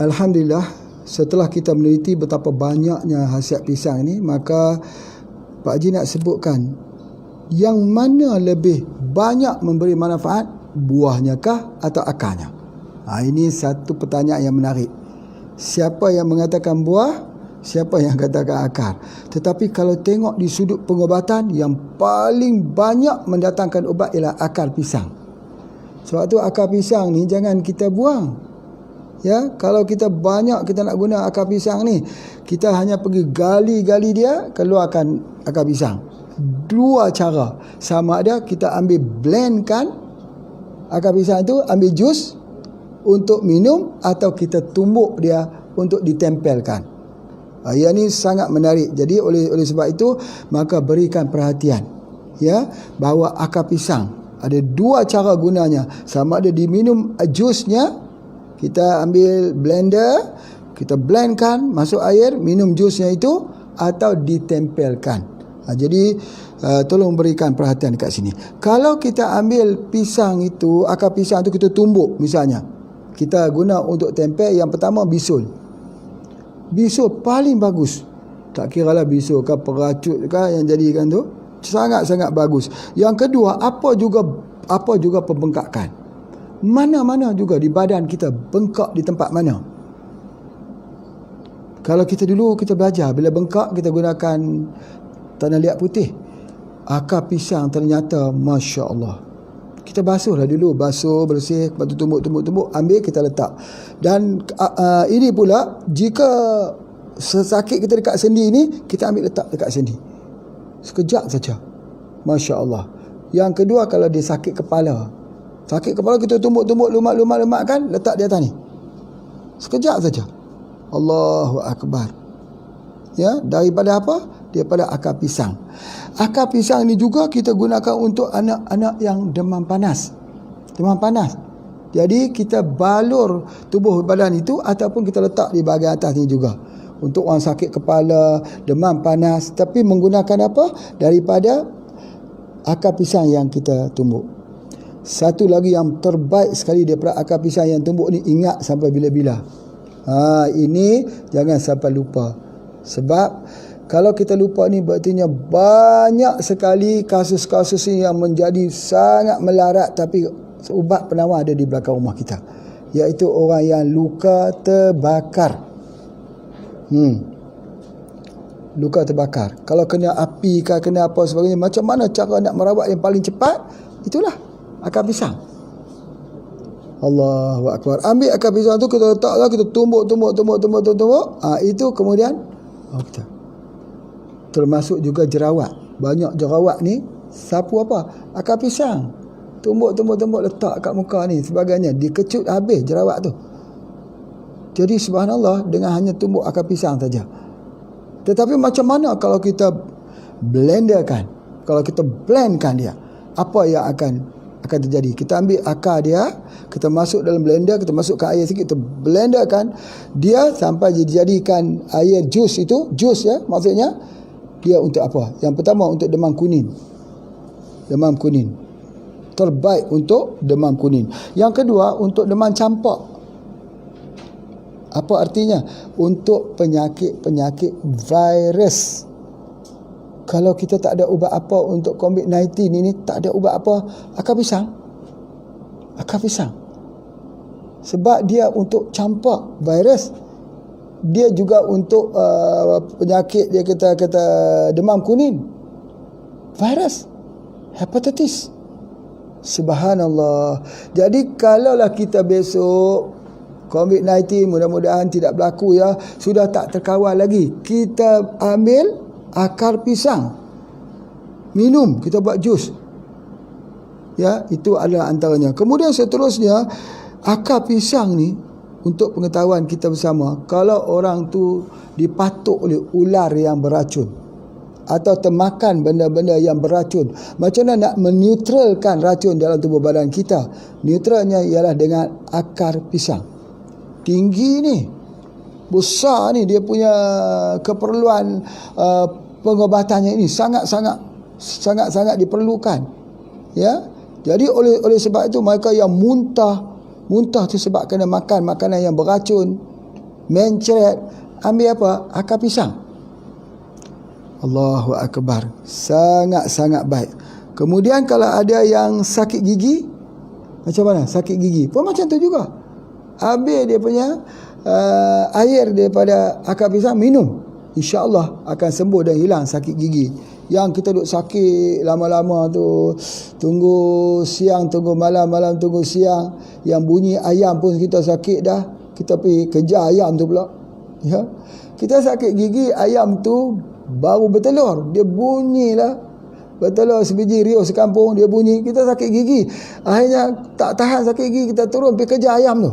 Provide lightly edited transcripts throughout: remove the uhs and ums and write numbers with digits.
Alhamdulillah, setelah kita meneliti betapa banyaknya khasiat pisang ini, maka Pak Haji nak sebutkan yang mana lebih banyak memberi manfaat, buahnya kah atau akarnya? Ini satu pertanyaan yang menarik. Siapa yang mengatakan buah, siapa yang katakan akar? Tetapi kalau tengok di sudut pengobatan, yang paling banyak mendatangkan ubat ialah akar pisang. Sebab tu akar pisang ni jangan kita buang. Ya, kalau kita banyak kita nak guna akar pisang ni, kita hanya pergi gali-gali dia, keluarkan akar pisang. Dua cara. Sama ada kita ambil blendkan akar pisang itu, ambil jus untuk minum, atau kita tumbuk dia untuk ditempelkan. Yang ini sangat menarik. Jadi oleh sebab itu, maka berikan perhatian, ya, bahawa akar pisang ada dua cara gunanya. Sama ada diminum jusnya, kita ambil blender, kita blendkan, masuk air, minum jusnya itu, atau ditempelkan. Jadi tolong berikan perhatian dekat sini. Kalau kita ambil pisang itu, akar pisang itu kita tumbuk misalnya, kita guna untuk tempel, yang pertama bisul. Bisul paling bagus. Tak kira lah bisul ke peracut ke yang jadikan tu, sangat-sangat bagus. Yang kedua, apa juga pembengkakan. Mana-mana juga di badan kita bengkak di tempat mana. Kalau kita dulu kita belajar, bila bengkak kita gunakan tanah liat putih. Akar pisang ternyata Masya Allah. Kita basuhlah dulu, basuh, bersih, lepas tu tumbuk, ambil, kita letak. Dan ini pula, jika sesakit kita dekat sendi ni, kita ambil letak dekat sendi. Sekejap saja. Masya Allah. Yang kedua, kalau dia sakit kepala. Sakit kepala, kita tumbuk, lumat-lumat kan, letak di atas ni. Sekejap saja. Allahu Akbar. Ya, daripada apa? Daripada akar pisang. Akar pisang ni juga kita gunakan untuk anak-anak yang demam panas. Demam panas. Jadi kita balur tubuh badan itu, ataupun kita letak di bahagian atas ni juga. Untuk orang sakit kepala, demam panas, tapi menggunakan apa? Daripada akar pisang yang kita tumbuk. Satu lagi yang terbaik sekali daripada akar pisang yang tumbuk ni, ingat sampai bila-bila. Ini jangan sampai lupa. Sebab kalau kita lupa ni, berartinya banyak sekali kasus-kasus yang menjadi sangat melarat, tapi ubat penawar ada di belakang rumah kita, iaitu orang yang luka terbakar. Luka terbakar. Kalau kena api ke, kena apa sebagainya, macam mana cara nak merawat yang paling cepat? Itulah akar pisang. Allahu Akbar. Ambil akar pisang tu, kita letaklah, kita tumbuk. Itu kemudian kita termasuk juga jerawat. Banyak jerawat ni sapu apa? Akar pisang. Tumbuk, letak kat muka ni sebagainya, dikecut habis jerawat tu. Jadi subhanallah, dengan hanya tumbuk akar pisang saja. Tetapi macam mana kalau kita blenderkan? Kalau kita blendkan dia, apa yang akan terjadi? Kita ambil akar dia, kita masuk dalam blender, kita masukkan air sikit, kita blenderkan dia sampai dijadikan air jus itu, jus ya, maksudnya dia untuk apa? Yang pertama untuk demam kuning. Demam kuning. Terbaik untuk demam kuning. Yang kedua untuk demam campak. Apa artinya? Untuk penyakit-penyakit virus. Kalau kita tak ada ubat apa untuk COVID-19 ini, tak ada ubat apa, akar pisang. Akar pisang. Sebab dia untuk campak virus. Dia juga untuk penyakit, dia kata demam kuning, virus, hepatitis. Subhanallah. Jadi kalaulah kita besok COVID-19 mudah-mudahan tidak berlaku ya, sudah tak terkawal lagi, kita ambil akar pisang, minum, kita buat jus. Ya, itu adalah antaranya. Kemudian seterusnya, akar pisang ni, untuk pengetahuan kita bersama, kalau orang tu dipatuk oleh ular yang beracun atau termakan benda-benda yang beracun, macam mana nak meneutralkan racun dalam tubuh badan kita? Neutralnya ialah dengan akar pisang. Tinggi ni, besar ni, dia punya keperluan pengobatannya ini sangat-sangat diperlukan. Ya, jadi oleh sebab itu mereka yang muntah tu sebab kena makan makanan yang beracun, mencret, ambil apa? Akar pisang. Allahu Akbar. Sangat-sangat baik. Kemudian kalau ada yang sakit gigi, macam mana? Sakit gigi pun macam tu juga. Ambil dia punya air daripada akar pisang, minum. InsyaAllah akan sembuh dan hilang sakit gigi. Yang kita duduk sakit lama-lama tu, tunggu siang, tunggu malam, malam tunggu siang, yang bunyi ayam pun kita sakit dah, kita pergi kejar ayam tu pula. Ya, kita sakit gigi, ayam tu baru bertelur, dia bunyilah, bertelur sebiji riuh sekampung, dia bunyi, kita sakit gigi. Akhirnya tak tahan sakit gigi, kita turun pergi kejar ayam tu.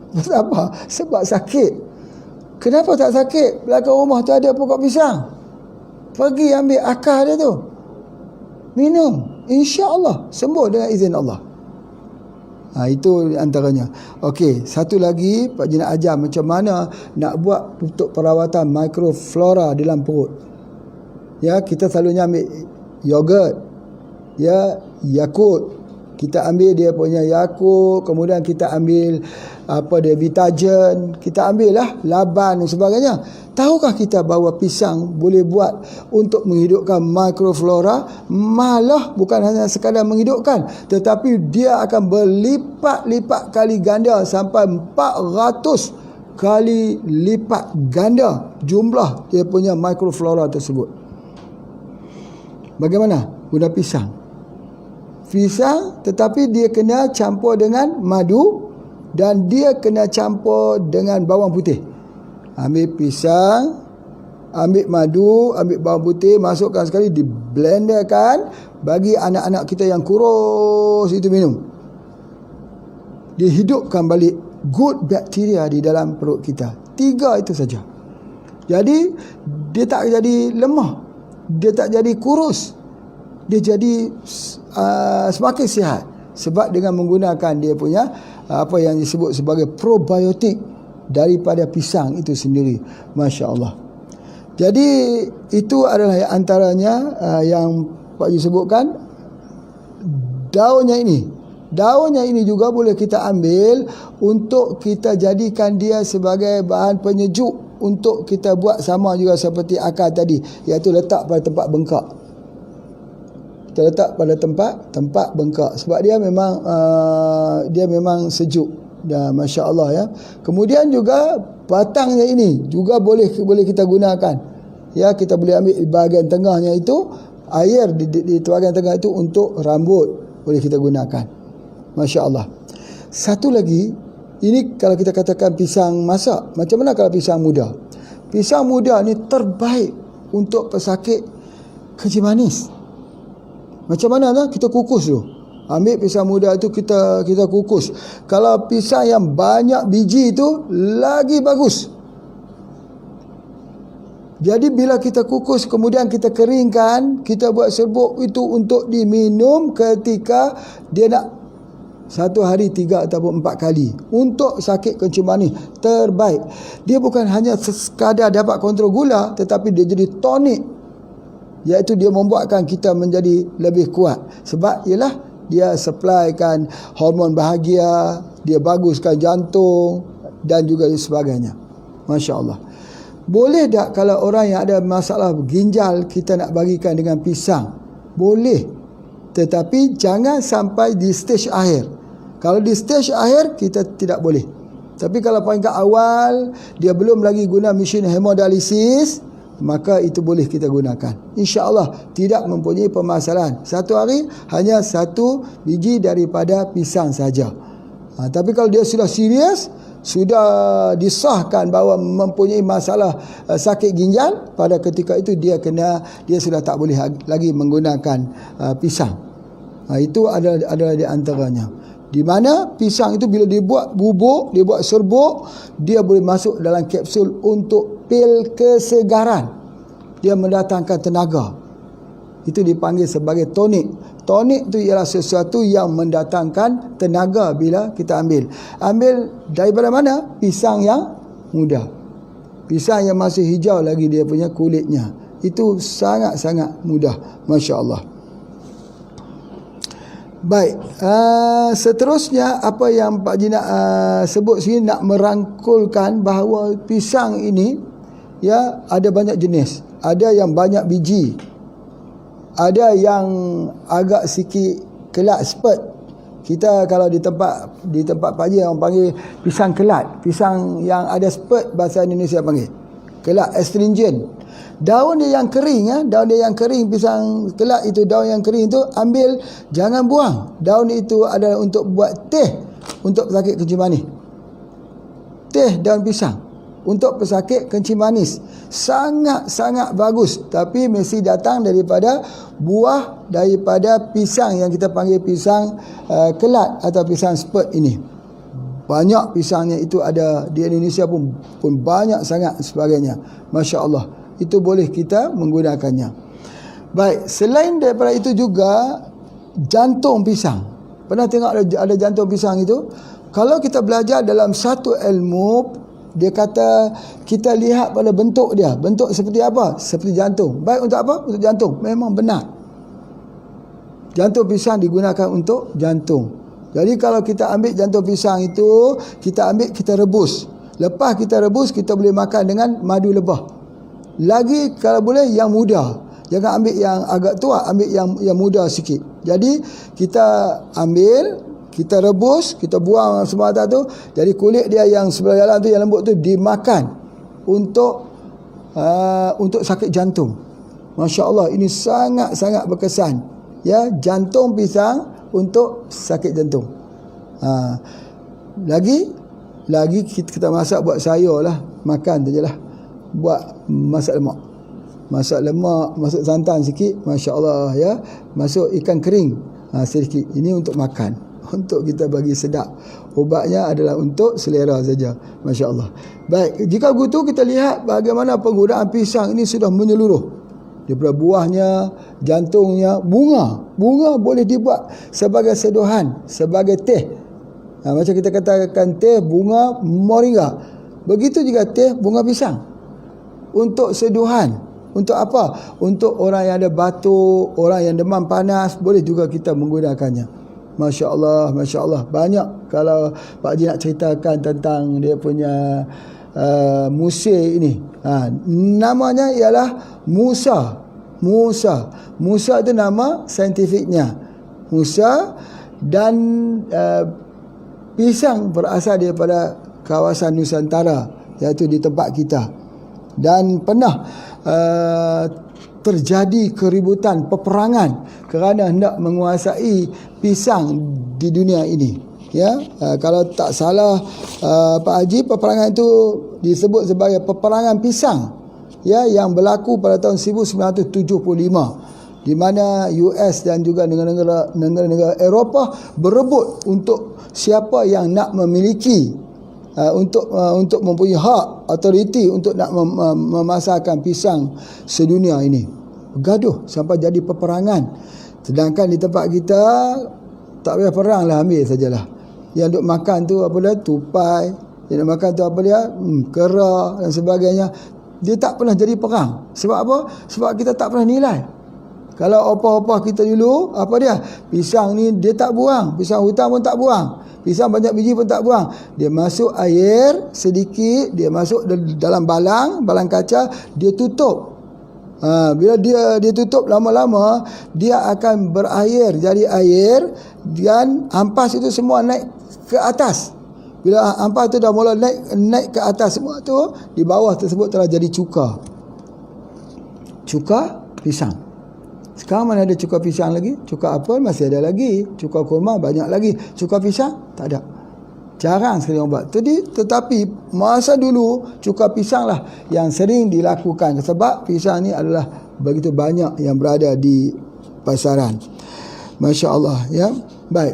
Kenapa? Sebab sakit. Kenapa tak sakit? Belakang rumah tu ada pokok pisang, pergi ambil akar dia tu, minum, insya-Allah sembuh dengan izin Allah. Itu antaranya. Okey, satu lagi Pak Haji nak ajar macam mana nak buat untuk perawatan mikroflora dalam perut. Ya, kita selalunya ambil yogurt, ya, Yakult. Kita ambil dia punya Yakult, kemudian kita ambil Vitagen, kita ambil lah Laban dan sebagainya. Tahukah kita bahawa pisang boleh buat untuk menghidupkan mikroflora? Malah bukan hanya sekadar menghidupkan, tetapi dia akan berlipat-lipat kali ganda, sampai 400 kali lipat ganda jumlah dia punya mikroflora tersebut. Bagaimana? Guna pisang, tetapi dia kena campur dengan madu dan dia kena campur dengan bawang putih. Ambil pisang, ambil madu, ambil bawang putih, masukkan sekali, diblenderkan, bagi anak-anak kita yang kurus itu minum. Dia hidupkan balik good bacteria di dalam perut kita. 3 itu saja. Jadi dia tak jadi lemah, dia tak jadi kurus, dia jadi semakin sihat, sebab dengan menggunakan dia punya apa yang disebut sebagai probiotik daripada pisang itu sendiri. Masya Allah. Jadi itu adalah antaranya yang Pak Haji sebutkan. Daunnya ini juga boleh kita ambil untuk kita jadikan dia sebagai bahan penyejuk, untuk kita buat sama juga seperti akar tadi, iaitu letak pada tempat bengkak. Kita letak pada tempat bengkak, sebab dia memang sejuk. Dan Masya Allah, ya. Kemudian juga batangnya ini juga boleh kita gunakan. Ya, kita boleh ambil bahagian tengahnya itu, air di bahagian tengah itu untuk rambut boleh kita gunakan. Masya Allah. Satu lagi, ini kalau kita katakan pisang masak, macam mana kalau pisang muda? Pisang muda ni terbaik untuk pesakit kencing manis. Macam mana lah? Kita kukus dulu. Ambil pisang muda itu kita kukus. Kalau pisang yang banyak biji itu lagi bagus. Jadi bila kita kukus kemudian kita keringkan, kita buat serbuk itu untuk diminum ketika dia nak 1 hari 3 ataupun 4 kali untuk sakit kencing manis. Terbaik. Dia bukan hanya sekadar dapat kontrol gula, tetapi dia jadi tonik, iaitu dia membuatkan kita menjadi lebih kuat. Sebab ialah dia supplykan hormon bahagia, dia baguskan jantung dan juga sebagainya. Masya Allah. Boleh tak kalau orang yang ada masalah ginjal kita nak bagikan dengan pisang? Boleh. Tetapi jangan sampai di stage akhir. Kalau di stage akhir kita tidak boleh. Tapi kalau peringkat awal dia belum lagi guna mesin hemodialisis, maka itu boleh kita gunakan. InsyaAllah tidak mempunyai permasalahan. 1 hari hanya 1 biji daripada pisang saja. Tapi kalau dia sudah serius, sudah disahkan bahawa mempunyai masalah sakit ginjal, pada ketika itu dia sudah tak boleh lagi menggunakan pisang. Itu adalah di antaranya. Di mana pisang itu bila dibuat bubuk, dibuat serbuk, dia boleh masuk dalam kapsul untuk pil kesegaran. Dia mendatangkan tenaga. Itu dipanggil sebagai tonik. Tonik itu ialah sesuatu yang mendatangkan tenaga bila kita ambil. Ambil daripada mana? Pisang yang muda. Pisang yang masih hijau lagi dia punya kulitnya. Itu sangat-sangat mudah. Masya Allah. Baik, seterusnya apa yang Pak Haji nak sebut sini, nak merangkulkan bahawa pisang ini ya ada banyak jenis. Ada yang banyak biji, ada yang agak sikit kelat spurt. Kita kalau di tempat Pak Haji orang panggil pisang kelat, pisang yang ada spurt, bahasa Indonesia panggil kelat, astringent. Daun dia yang kering, daun dia yang kering, pisang kelat itu daun yang kering itu ambil, jangan buang. Daun itu adalah untuk buat teh untuk pesakit kencing manis. Teh daun pisang untuk pesakit kencing manis sangat-sangat bagus, tapi mesti datang daripada buah, daripada pisang yang kita panggil pisang kelat atau pisang spurt ini. Banyak pisangnya itu ada di Indonesia pun banyak sangat sebagainya. Masya Allah, itu boleh kita menggunakannya. Baik, selain daripada itu juga jantung pisang. Pernah tengok ada jantung pisang itu? Kalau kita belajar dalam satu ilmu, dia kata kita lihat pada bentuk dia. Bentuk seperti apa? Seperti jantung. Baik untuk apa? Untuk jantung. Memang benar. Jantung pisang digunakan untuk jantung. Jadi kalau kita ambil jantung pisang itu, kita ambil, kita rebus. Lepas kita rebus, kita boleh makan dengan madu lebah. Lagi kalau boleh yang muda. Jangan ambil yang agak tua, ambil yang muda sikit. Jadi kita ambil, kita rebus, kita buang semua atas tu. Jadi kulit dia yang sebelah dalam tu, yang lembut tu dimakan untuk sakit jantung. Masya Allah, ini sangat-sangat berkesan. Ya, jantung pisang untuk sakit jantung. Lagi kita masak buat sayur lah, makan tu je lah. Buat masak lemak, masuk santan sikit, Masya Allah ya. Masuk ikan kering sedikit. Ini untuk makan, untuk kita bagi sedap. Ubatnya adalah untuk selera saja. Masya Allah. Baik, jika begitu kita lihat bagaimana penggunaan pisang ini sudah menyeluruh. Daripada buahnya, jantungnya, bunga boleh dibuat sebagai seduhan, sebagai teh. Macam kita katakan teh bunga moringa, begitu juga teh bunga pisang. Untuk seduhan. Untuk apa? Untuk orang yang ada batuk, orang yang demam panas, boleh juga kita menggunakannya. Masya Allah, Masya Allah. Banyak kalau Pak Haji nak ceritakan tentang dia punya musir ini. Namanya ialah Musa. Musa itu nama saintifiknya. Musa. Dan pisang berasal daripada kawasan Nusantara, iaitu di tempat kita. Dan pernah terjadi keributan, peperangan kerana hendak menguasai pisang di dunia ini. Ya, kalau tak salah Pak Haji, peperangan itu disebut sebagai peperangan pisang. Ya, yang berlaku pada tahun 1975, di mana US dan juga negara-negara Eropah berebut untuk siapa yang nak memiliki untuk mempunyai hak, autoriti untuk nak memasarkan pisang sedunia ini. Bergaduh sampai jadi peperangan. Sedangkan di tempat kita tak payah perang lah, ambil sajalah. Yang duk makan tu apa dia? Tupai. Yang duk makan tu apa dia? Kera dan sebagainya. Dia tak pernah jadi perang. Sebab apa? Sebab kita tak pernah nilai. Kalau opah-opah kita dulu, apa dia? Pisang ni dia tak buang. Pisang hutan pun tak buang. Pisang banyak biji pun tak buang. Dia masuk air sedikit, dia masuk dalam balang kaca, dia tutup. Bila dia tutup lama-lama, dia akan berair, jadi air, dan ampas itu semua naik ke atas. Bila ampas tu dah mula naik ke atas semua tu, di bawah tersebut telah jadi cuka. Cuka pisang. Sekarang mana ada cuka pisang lagi? Cuka apel masih ada lagi. Cuka kurma banyak lagi. Cuka pisang tak ada. Jarang sekali orang buat. Tetapi masa dulu cuka pisang lah yang sering dilakukan. Sebab pisang ni adalah begitu banyak yang berada di pasaran. Masya Allah ya. Baik.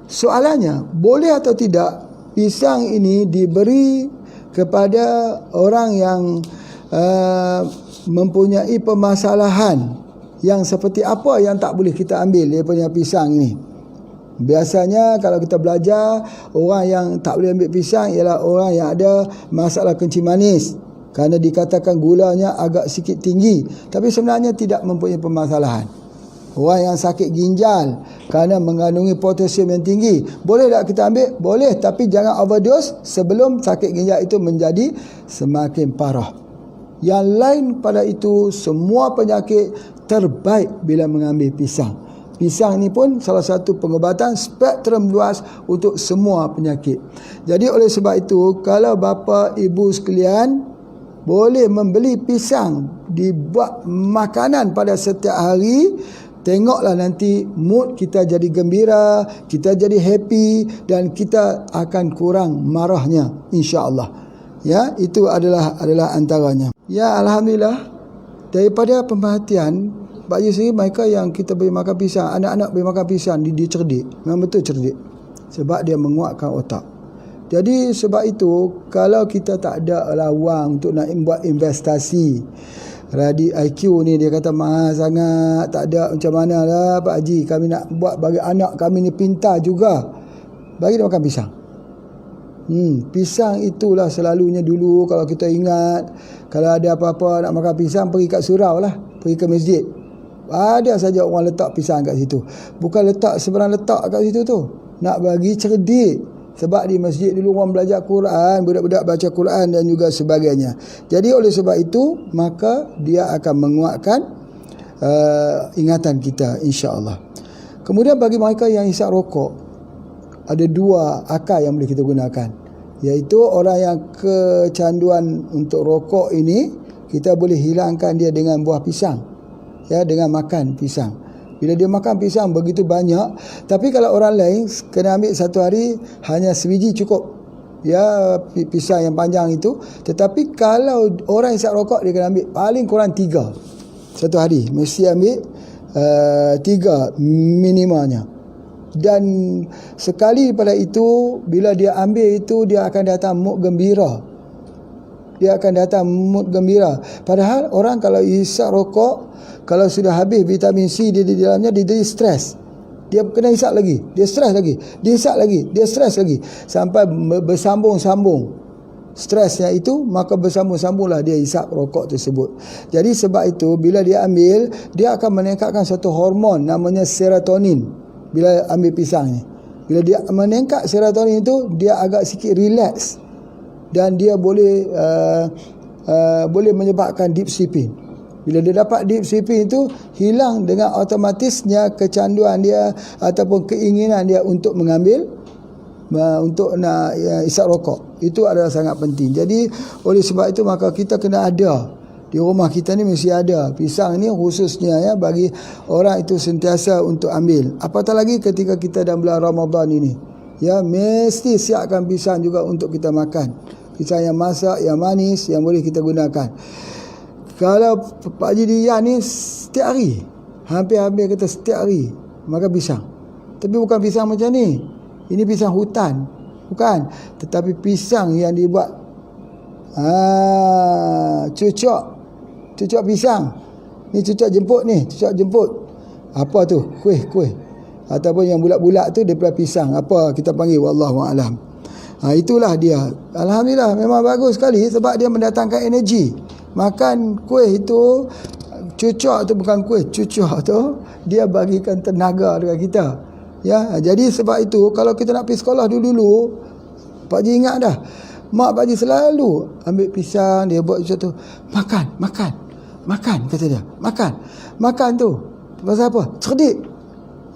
Soalannya, boleh atau tidak pisang ini diberi kepada orang yang mempunyai permasalahan yang seperti apa yang tak boleh kita ambil daripada pisang ini? Biasanya kalau kita belajar, orang yang tak boleh ambil pisang ialah orang yang ada masalah kencing manis, kerana dikatakan gulanya agak sikit tinggi, tapi sebenarnya tidak mempunyai permasalahan. Orang yang sakit ginjal kerana mengandungi potasium yang tinggi, boleh tak kita ambil? Boleh, tapi jangan overdose sebelum sakit ginjal itu menjadi semakin parah. Yang lain pada itu, semua penyakit terbaik bila mengambil pisang. Pisang ni pun salah satu pengobatan spektrum luas untuk semua penyakit. Jadi oleh sebab itu, kalau bapa ibu sekalian boleh membeli pisang dibuat makanan pada setiap hari, tengoklah nanti mood kita jadi gembira, kita jadi happy dan kita akan kurang marahnya, insya-Allah. Ya, itu adalah antaranya. Ya, alhamdulillah, daripada pemerhatian Pak Haji sendiri, mereka yang kita beri makan pisang, anak-anak beri makan pisang, dia cerdik. Memang betul cerdik. Sebab dia menguatkan otak. Jadi sebab itu, kalau kita tak ada wang untuk nak buat investasi, Radi IQ ni dia kata mahal sangat, tak ada, macam mana lah Pak Haji, kami nak buat bagi anak kami ni pintar juga, bagi dia makan pisang. Pisang itulah selalunya dulu kalau kita ingat, kalau ada apa-apa nak makan pisang, pergi kat surau lah, pergi ke masjid, ada saja orang letak pisang kat situ. Bukan letak seberang letak kat situ tu, nak bagi cerdik. Sebab di masjid dulu orang belajar Quran, budak-budak baca Quran dan juga sebagainya. Jadi oleh sebab itu, maka dia akan menguatkan ingatan kita, insya-Allah. Kemudian bagi mereka yang hisap rokok, ada dua akal yang boleh kita gunakan, iaitu orang yang kecanduan untuk rokok ini, kita boleh hilangkan dia dengan buah pisang, ya, dengan makan pisang. Bila dia makan pisang begitu banyak, tapi kalau orang lain kena ambil satu hari hanya sebiji cukup, ya, pisang yang panjang itu. Tetapi kalau orang hisap rokok, dia kena ambil paling kurang 3 satu hari, mesti ambil 3 minimalnya. Dan sekali pada itu, bila dia ambil itu, dia akan datang mood gembira. Padahal orang kalau hisap rokok, kalau sudah habis vitamin C di dalamnya, dia jadi stres. Dia kena hisap lagi, dia stres lagi, dia hisap lagi, dia stres lagi, sampai bersambung-sambung stresnya itu, maka bersambung-sambunglah dia hisap rokok tersebut. Jadi sebab itu, bila dia ambil, dia akan meningkatkan satu hormon namanya serotonin. Bila ambil pisang ni, bila dia meningkat serotonin itu, dia agak sikit relax dan dia boleh menyebabkan deep sleeping. Bila dia dapat deep sleeping itu, hilang dengan otomatisnya kecanduan dia ataupun keinginan dia untuk mengambil, untuk nak isap rokok. Itu adalah sangat penting. Jadi oleh sebab itu, maka kita kena ada di rumah kita ni, mesti ada pisang ni khususnya, ya, bagi orang itu sentiasa untuk ambil. Apatah lagi ketika kita dalam bulan Ramadan ini, ya, mesti siapkan pisang juga untuk kita makan. Pisang yang masak, yang manis, yang boleh kita gunakan. Kalau Pak Haji Dian ni setiap hari, hampir-hampir kata setiap hari makan pisang. Tapi bukan pisang macam ni. Ini pisang hutan, bukan. Tetapi pisang yang dibuat cucuk pisang. Ni cucuk jemput. Apa tu? Kuih. Ataupun yang bulat-bulat tu daripada pisang. Apa kita panggil, wallahu a'lam. Itulah dia. Alhamdulillah, memang bagus sekali sebab dia mendatangkan energi. Makan kuih itu, cucuk tu bukan kuih, cucuk tu dia bagikan tenaga dekat kita. Ya, jadi sebab itu kalau kita nak pergi sekolah dulu, Pak Haji ingat dah, mak Pak Haji selalu ambil pisang, dia buat macam tu, makan kata dia. Makan tu pasal apa? Cerdik.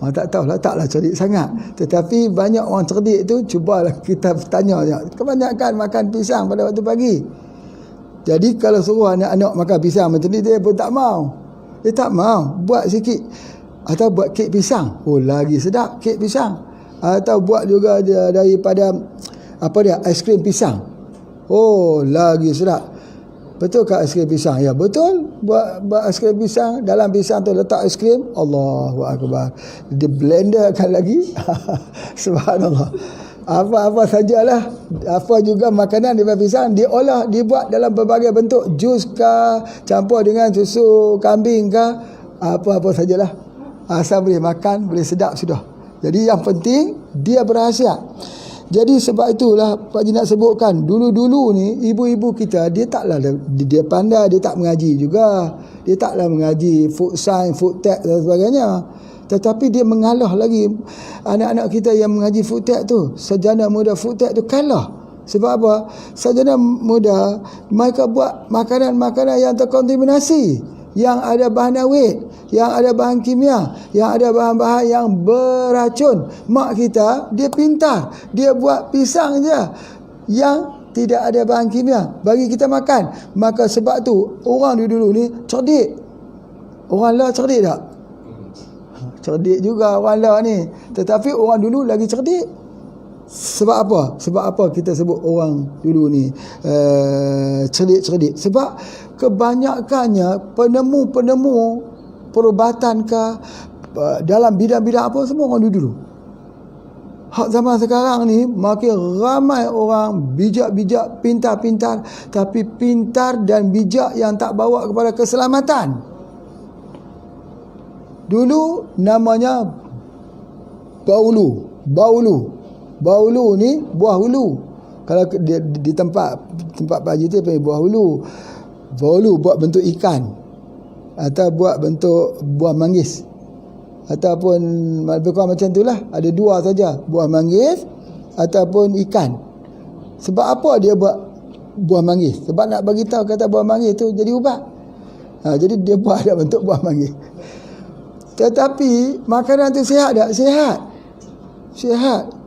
Tak tahulah, taklah cerdik sangat. Tetapi banyak orang cerdik tu, cubalah kita tanya, kebanyakan makan pisang pada waktu pagi. Jadi kalau suruh anak-anak makan pisang macam ni, dia pun tak mau. Dia tak mau. Buat sikit. Atau buat kek pisang. Oh, lagi sedap kek pisang. Atau buat juga daripada aiskrim pisang. Oh, lagi sedap. Betul ke aiskrim pisang? Ya, betul. Buat aiskrim pisang, dalam pisang tu letak aiskrim. Allahu Akbar. Dia blenderkan lagi. Subhanallah. Apa-apa sajalah, apa juga makanan daripada pisang diolah, dibuat dalam berbagai bentuk, jus ke, campur dengan susu kambing ke, apa-apa sajalah, asal boleh makan, boleh sedap sudah. Jadi yang penting dia berkhasiat. Jadi sebab itulah Pak Haji nak sebutkan, dulu-dulu ni ibu-ibu kita dia taklah dia pandai, dia tak mengaji juga. Dia taklah mengaji food science, food tech dan sebagainya. Tetapi dia mengalah lagi anak-anak kita yang mengaji food tech tu. Sarjana muda food tech tu kalah. Sebab apa? Sarjana muda mereka buat makanan-makanan yang terkontaminasi, yang ada bahan awet, yang ada bahan kimia, yang ada bahan-bahan yang beracun. Mak kita dia pintar, dia buat pisang je yang tidak ada bahan kimia bagi kita makan. Maka sebab tu orang dulu ni cerdik. Orang lah cerdik tak? Cerdik juga orang lah ni. Tetapi orang dulu lagi cerdik. Sebab apa? Sebab apa kita sebut orang dulu ni cerdik-cerdik? Sebab kebanyakannya penemu-penemu perubatan ke dalam bidang-bidang apa semua orang dulu. Hak zaman sekarang ni makin ramai orang bijak-bijak, pintar-pintar, tapi pintar dan bijak yang tak bawa kepada keselamatan. Dulu namanya Baulu ni buah hulu. Kalau di tempat Pak Haji tu panggil buah hulu. Baulu buat bentuk ikan atau buat bentuk buah manggis, ataupun lebih kurang macam itulah. Ada dua saja, buah manggis ataupun ikan. Sebab apa dia buat buah manggis? Sebab nak bagi tahu kata buah manggis tu jadi ubat. Jadi dia buat ada bentuk buah manggis. Tetapi makanan tu sihat tak? Sihat.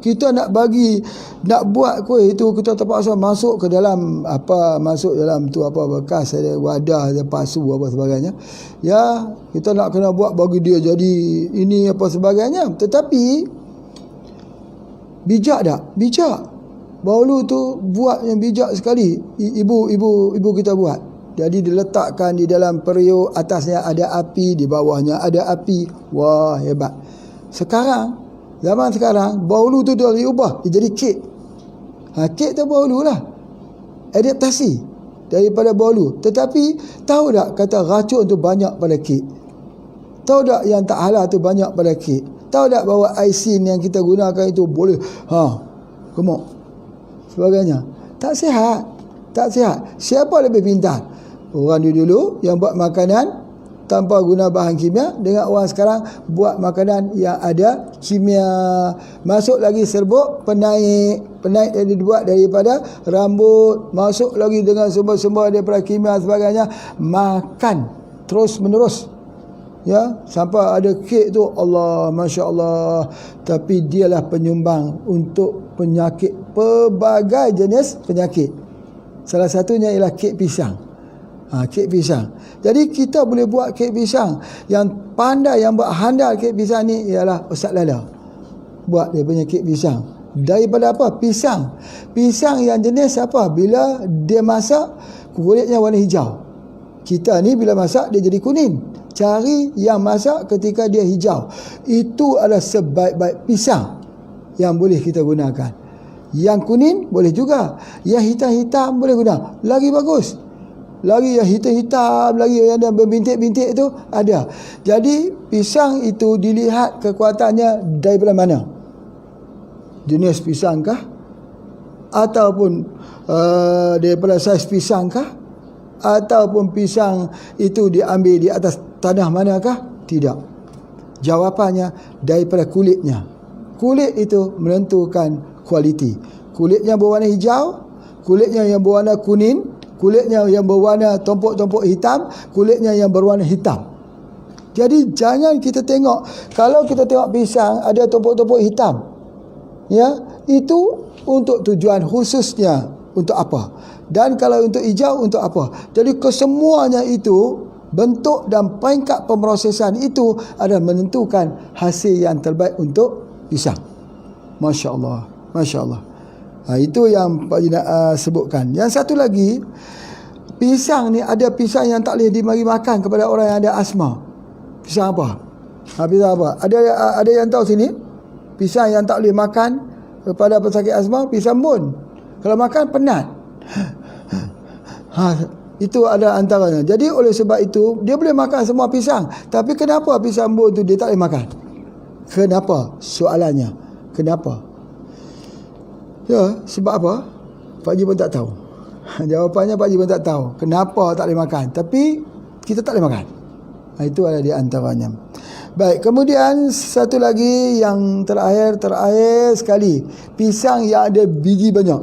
Kita nak buat kuih itu, kita terpaksa masuk ke dalam masuk dalam tu bekas ada wadah, ada pasu apa sebagainya. Ya, kita nak kena buat bagi dia jadi ini apa sebagainya. Tetapi bijak tak? Bijak. Baulu tu buat yang bijak sekali. Ibu kita buat. Jadi diletakkan di dalam periuk, atasnya ada api, di bawahnya ada api. Wah, hebat. Zaman sekarang, baulu tu dah diubah, dia jadi kek. Kek tu baulu lah. Adaptasi daripada baulu. Tetapi, tahu tak kata racun tu banyak pada kek? Tahu tak yang tak halal tu banyak pada kek? Tahu tak bahawa aisin yang kita gunakan itu boleh gemuk sebagainya? Tak sihat. Siapa lebih pintar? Orang dulu yang buat makanan tanpa guna bahan kimia, dengan orang sekarang buat makanan yang ada kimia. Masuk lagi serbuk penaik yang dibuat daripada rambut, masuk lagi dengan sumber-sumber daripada kimia sebagainya, makan terus menerus. Ya, sampai ada kek tu, Allah, Masya Allah. Tapi dialah penyumbang untuk penyakit, pelbagai jenis penyakit. Salah satunya ialah kek pisang. Kek pisang. Jadi kita boleh buat kek pisang. Yang pandai, yang buat handal kek pisang ni ialah Ustaz Lala. Buat dia punya kek pisang. Daripada apa? Pisang. Pisang yang jenis apa? Bila dia masak, kulitnya warna hijau. Kita ni bila masak, dia jadi kuning. Cari yang masak ketika dia hijau. Itu adalah sebaik-baik pisang yang boleh kita gunakan. Yang kuning boleh juga. Yang hitam-hitam boleh guna. Lagi bagus. Lagi yang hitam-hitam, lagi yang ada berbintik-bintik itu ada. Jadi pisang itu dilihat kekuatannya daripada mana? Jenis pisangkah? Ataupun daripada saiz pisangkah? Ataupun pisang itu diambil di atas tanah manakah? Tidak. Jawapannya daripada kulitnya. Kulit itu menentukan kualiti. Kulitnya berwarna hijau, kulitnya yang berwarna kuning, kulitnya yang berwarna tompok-tompok hitam, kulitnya yang berwarna hitam. Jadi jangan kita tengok, kalau kita tengok pisang ada tompok-tompok hitam, ya, itu untuk tujuan khususnya untuk apa? Dan kalau untuk hijau untuk apa? Jadi kesemuanya itu, bentuk dan peringkat pemrosesan itu adalah menentukan hasil yang terbaik untuk pisang. Masya Allah, Masya Allah. Itu yang Pak Haji nak sebutkan. Yang satu lagi, pisang ni ada pisang yang tak boleh dibagi makan kepada orang yang ada asma. Pisang apa? Pisang apa? Ada yang tahu sini? Pisang yang tak boleh makan kepada pesakit asma, pisang bun. Kalau makan penat. Itu ada antaranya. Jadi oleh sebab itu dia boleh makan semua pisang. Tapi kenapa pisang bun tu dia tak boleh makan? Kenapa? Soalannya. Kenapa? Ya, sebab apa? Pak Haji pun tak tahu. Jawapannya Pak Haji pun tak tahu kenapa tak boleh makan. Tapi kita tak boleh makan. Itu ada di antaranya. Baik, kemudian satu lagi yang terakhir sekali, pisang yang ada biji banyak.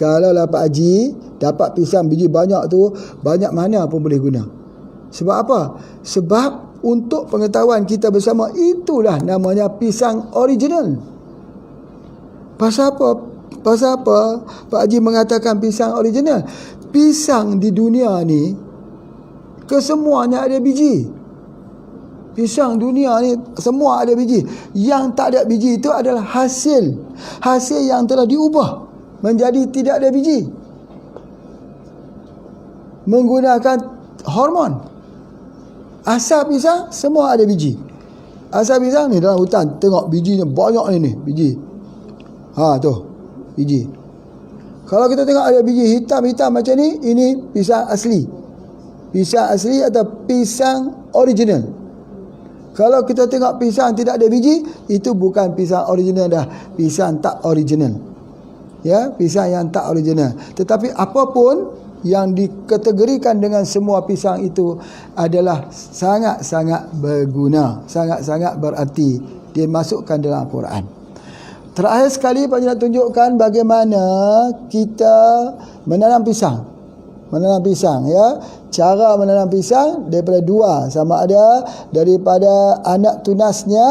Kalau lah Pak Haji dapat pisang biji banyak tu, banyak mana pun boleh guna. Sebab apa? Sebab untuk pengetahuan kita bersama, itulah namanya pisang original. Pasal apa Pak Haji mengatakan pisang original? Pisang di dunia ni kesemuanya ada biji. Pisang dunia ni semua ada biji. Yang tak ada biji itu adalah hasil yang telah diubah menjadi tidak ada biji menggunakan hormon. Asal pisang semua ada biji. Asal pisang ni dalam hutan, tengok bijinya banyak ni biji. Tu biji. Kalau kita tengok ada biji hitam-hitam macam ni, ini pisang asli. Pisang asli atau pisang original. Kalau kita tengok pisang tidak ada biji, itu bukan pisang original dah, pisang tak original. Ya, pisang yang tak original. Tetapi apapun yang dikategorikan dengan semua pisang itu adalah sangat-sangat berguna, sangat-sangat berarti, dia masukkan dalam Al-Quran. Terakhir sekali Pak Haji nak tunjukkan bagaimana kita menanam pisang. Menanam pisang, ya. Cara menanam pisang daripada dua, sama ada daripada anak tunasnya,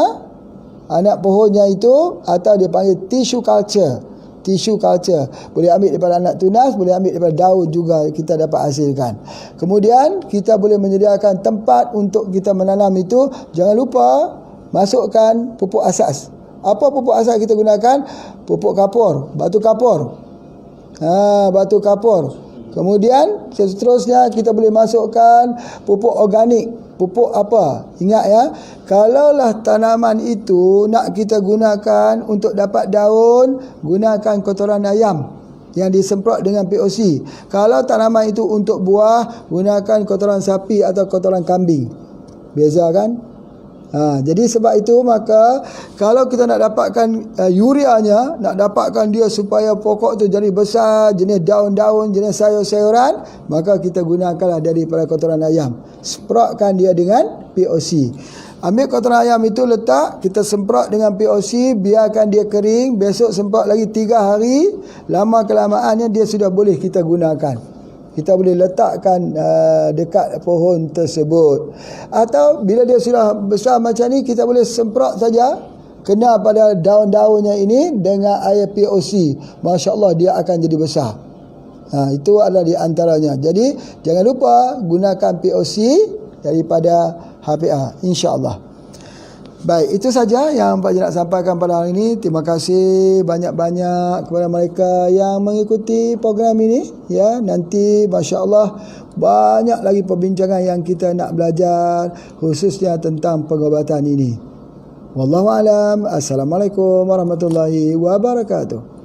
anak pohonnya itu, atau dia panggil tissue culture. Tissue culture. Boleh ambil daripada anak tunas, boleh ambil daripada daun juga kita dapat hasilkan. Kemudian kita boleh menyediakan tempat untuk kita menanam itu. Jangan lupa masukkan pupuk asas. Apa pupuk asas kita gunakan? Pupuk kapur, batu kapur. Batu kapur. Kemudian seterusnya kita boleh masukkan pupuk organik. Pupuk apa? Ingat ya, kalaulah tanaman itu nak kita gunakan untuk dapat daun, gunakan kotoran ayam yang disemprot dengan POC. Kalau tanaman itu untuk buah, gunakan kotoran sapi atau kotoran kambing. Beza kan? Jadi sebab itu maka kalau kita nak dapatkan urianya, nak dapatkan dia supaya pokok tu jadi besar, jenis daun-daun, jenis sayur-sayuran, maka kita gunakanlah daripada kotoran ayam. Semprotkan dia dengan POC. Ambil kotoran ayam itu letak, kita semprot dengan POC, biarkan dia kering, besok semprot lagi 3 hari, lama kelamaannya dia sudah boleh kita gunakan. Kita boleh letakkan dekat pohon tersebut. Atau bila dia sudah besar macam ni, kita boleh semprot saja, kena pada daun-daunnya ini dengan air POC. Masya Allah, dia akan jadi besar. Itu adalah di antaranya. Jadi jangan lupa gunakan POC daripada HPA, insya-Allah. Baik, itu saja yang Pak Haji nak sampaikan pada hari ini. Terima kasih banyak-banyak kepada mereka yang mengikuti program ini. Ya, nanti masya-Allah banyak lagi perbincangan yang kita nak belajar, khususnya tentang pengobatan ini. Wallahu alam. Assalamualaikum warahmatullahi wabarakatuh.